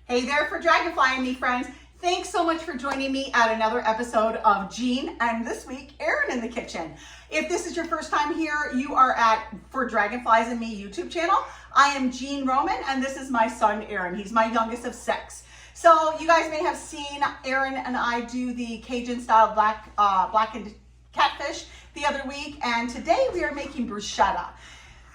Hey there for Dragonfly and me, friends. Thanks so much for joining me at another episode of Jean and this week, Erin in the kitchen. If this is your first time here, you are at For Dragonflies and Me YouTube channel. I am Jean Roman and this is my son, Erin. He's my youngest of 6. So you guys may have seen Erin and I do the Cajun style blackened catfish the other week, and today we are making bruschetta.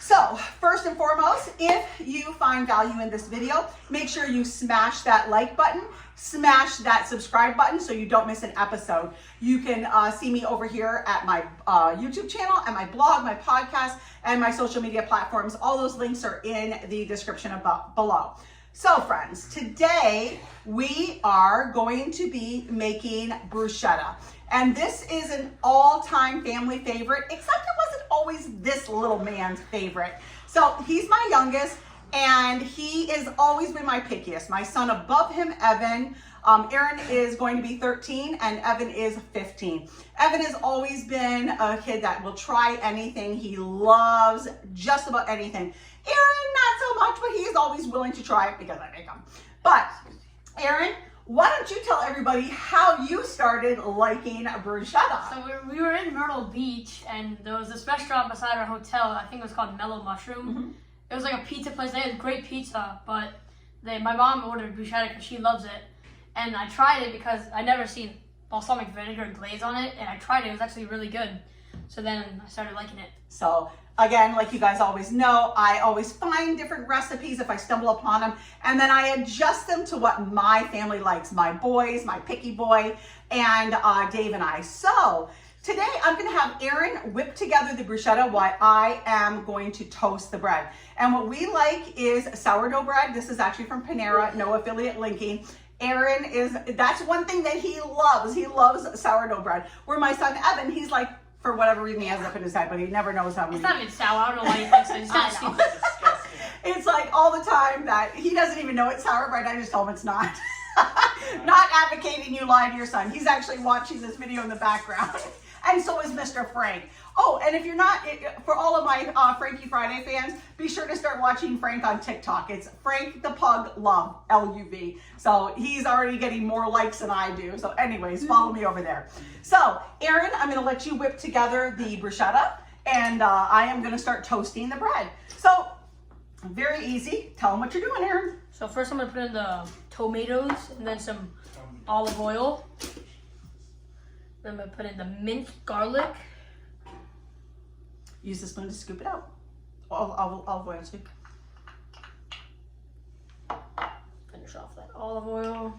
So first and foremost, if you find value in this video, make sure you smash that like button, smash that subscribe button so you don't miss an episode. You can see me over here at my YouTube channel, and my blog, my podcast, and my social media platforms. All those links are in the description below. So friends, today we are going to be making bruschetta. And this is an all-time family favorite, except it wasn't always this little man's favorite. So he's my youngest, and he has always been my pickiest. My son above him, Evan, Erin is going to be 13 and Evan is 15. Evan has always been a kid that will try anything. He loves just about anything. Erin, not so much, but he's always willing to try it because I make him. But Erin, why don't you tell everybody how you started liking bruschetta? So we were in Myrtle Beach, and there was this restaurant beside our hotel. I think it was called Mellow Mushroom. Mm-hmm. It was like a pizza place. They had great pizza, but my mom ordered bruschetta because she loves it. And I tried it because I never seen balsamic vinegar and glaze on it, and I tried it. It was actually really good. So then I started liking it. So again, like you guys always know, I always find different recipes if I stumble upon them, and then I adjust them to what my family likes, my boys, my picky boy, and Dave and I. So today I'm gonna have Erin whip together the bruschetta while I am going to toast the bread. And what we like is sourdough bread. This is actually from Panera, no affiliate linking. Erin that's one thing that he loves. He loves sourdough bread. Where my son Evan, he's like, for whatever reason, he has it up in his head, but he never knows how many. It's not even sour. I don't know why he likes it. It's not sour. It's like all the time that he doesn't even know it's sour bread. I just told him it's not. Not advocating you lie to your son. He's actually watching this video in the background. And so is Mr. Frank. Oh, and if you're not, for all of my Frankie Friday fans, be sure to start watching Frank on TikTok. It's Frank the Pug Love, L-U-V. So he's already getting more likes than I do. So anyways, follow me over there. So Erin, I'm gonna let you whip together the bruschetta, and I am gonna start toasting the bread. So very easy. Tell them what you're doing, Erin. So first I'm gonna put in the tomatoes and then some olive oil. Then I'm gonna put in the minced garlic. Use the spoon to scoop it out. Olive oil too. Finish off that olive oil.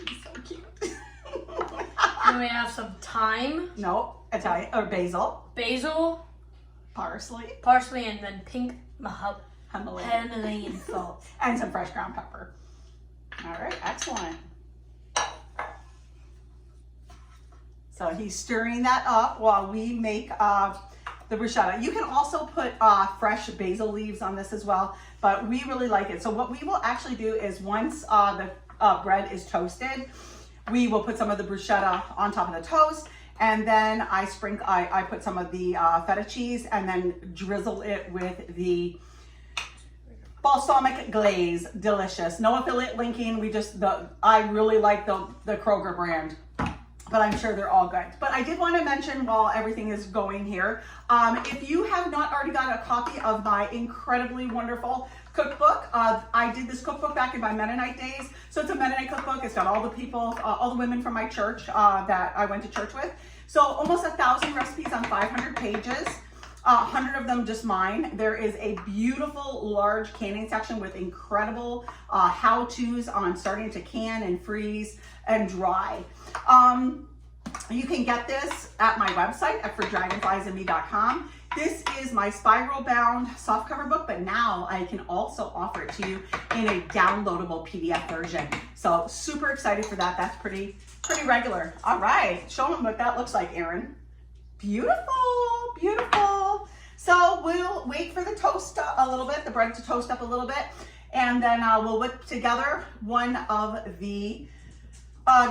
He's so cute. Then we have some thyme. No, Italian or basil. Basil. Parsley. Parsley, and then pink Himalayan salt. And some fresh ground pepper. All right, excellent. So he's stirring that up while we make the bruschetta. You can also put fresh basil leaves on this as well, but we really like it. So what we will actually do is once the bread is toasted, we will put some of the bruschetta on top of the toast, and then I put some of the feta cheese and then drizzle it with the balsamic glaze. Delicious. No affiliate linking. I really like the Kroger brand, but I'm sure they're all good. But I did want to mention while everything is going here, if you have not already got a copy of my incredibly wonderful cookbook, I did this cookbook back in my Mennonite days. So it's a Mennonite cookbook. It's got all the people, all the women from my church that I went to church with. So almost 1,000 recipes on 500 pages. 100 of them just mine. There is a beautiful large canning section with incredible how-tos on starting to can and freeze and dry. You can get this at my website at fordragonfliesandme.com. This is my spiral bound softcover book, but now I can also offer it to you in a downloadable PDF version. So super excited for that. That's pretty regular. All right, show them what that looks like, Erin. Beautiful, beautiful. So we'll wait for the toast a little bit, the bread to toast up a little bit, and then we'll whip together one of the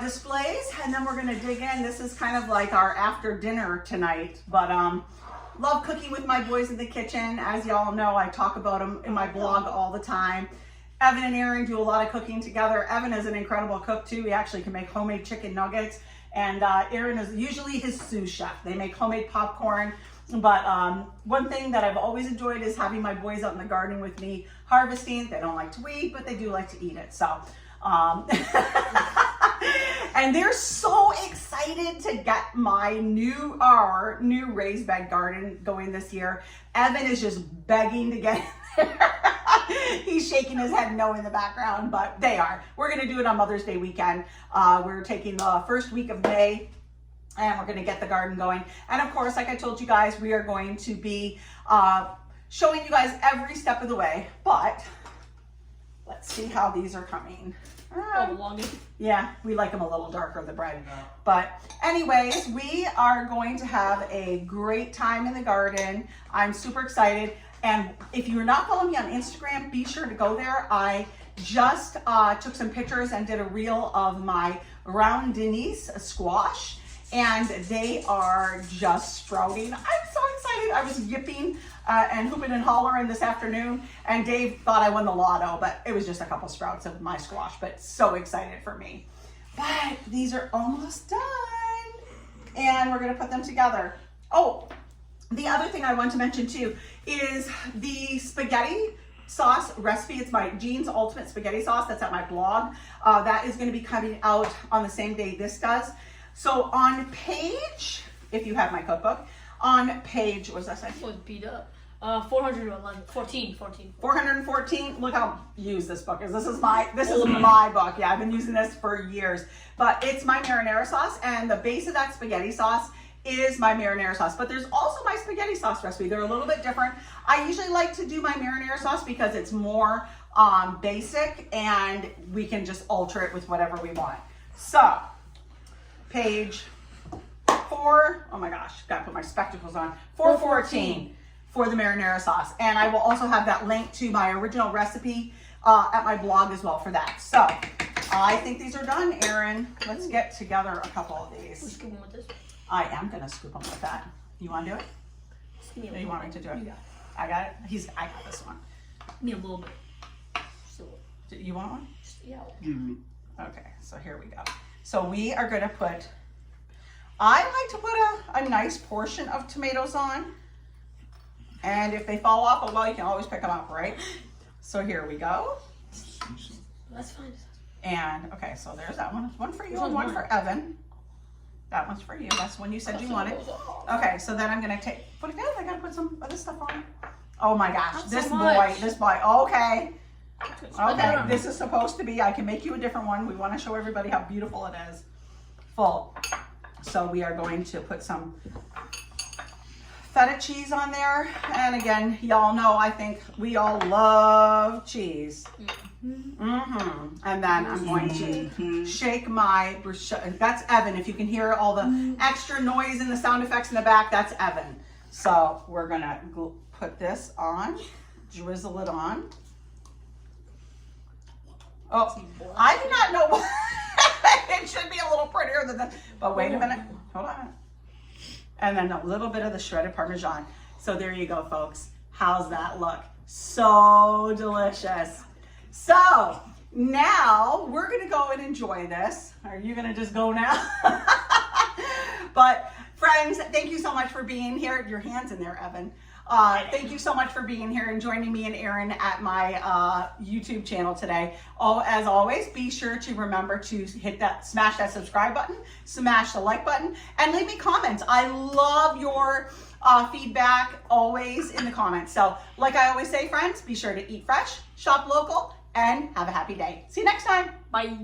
displays, and then we're gonna dig in. This is kind of like our after dinner tonight, but love cooking with my boys in the kitchen. As y'all know, I talk about them in my blog all the time. Evan and Aaron do a lot of cooking together. Evan is an incredible cook too. He actually can make homemade chicken nuggets. And Aaron is usually his sous chef. They make homemade popcorn. But one thing that I've always enjoyed is having my boys out in the garden with me harvesting. They don't like to weed, but they do like to eat it. So, and they're so excited to get our new raised bed garden going this year. Evan is just begging to get He's shaking his head no in the background, but they are. We're going to do it on Mother's Day weekend. We're taking the first week of May, and we're going to get the garden going. And of course, like I told you guys, we are going to be showing you guys every step of the way. But let's see how these are coming. Yeah, we like them a little darker, the bread. But anyways, we are going to have a great time in the garden. I'm super excited. And if you're not following me on Instagram, be sure to go there. I just took some pictures and did a reel of my round Denise squash, and they are just sprouting. I'm so excited. I was yipping and hooping and hollering this afternoon, and Dave thought I won the lotto, but it was just a couple sprouts of my squash, but so excited for me. But these are almost done, and we're gonna put them together. Oh, the other thing I want to mention too is the spaghetti sauce recipe. It's my Jean's Ultimate Spaghetti Sauce. That's at my blog. That is going to be coming out on the same day this does. So on page, if you have my cookbook, on page, what was that saying? Was beat up. 414. 414. Look how used this book is. This is my book. Yeah, I've been using this for years. But it's my marinara sauce, and the base of that spaghetti sauce is my marinara sauce. But there's also my spaghetti sauce recipe. They're a little bit different. I usually like to do my marinara sauce because it's more basic, and we can just alter it with whatever we want. So page 4, oh my gosh, gotta put my spectacles on, 414 for the marinara sauce. And I will also have that link to my original recipe at my blog as well for that. So I think these are done, Aaron. Let's get together a couple of these. Let's scoop them with this. I am gonna scoop them with that. You wanna do it? Or you want me to do it? You got it. I got it? I got this one. Me a little bit. Do you want one? Yeah. Okay, so here we go. So we are gonna put, I like to put a nice portion of tomatoes on. And if they fall off, oh well, you can always pick them up, right? So here we go. That's fine. And okay, so there's that one. One for you and one for Evan. That one's for you. That's one you said you wanted. Okay, so then I'm gonna put it down. I gotta put some other stuff on. Oh my gosh, this boy. Okay. Okay, this is supposed to be, I can make you a different one. We want to show everybody how beautiful it is. Full. So we are going to put some feta cheese on there. And again, y'all know, I think we all love cheese. And then I'm going to shake my bruschetta. That's Evan. If you can hear all the extra noise and the sound effects in the back, that's Evan. So we're gonna put this on, drizzle it on. Oh, I do not know why. It should be a little prettier than that. But wait a minute. Hold on. And then a little bit of the shredded Parmesan. So there you go, folks. How's that look? So delicious. So now we're going to go and enjoy this. Are you going to just go now? But friends, thank you so much for being here. Your hand's in there, Evan. Thank you so much for being here and joining me and Aaron at my YouTube channel today. Oh, as always, be sure to remember to smash that subscribe button, smash the like button, and leave me comments. I love your feedback always in the comments. So like I always say, friends, be sure to eat fresh, shop local, and have a happy day. See you next time. Bye.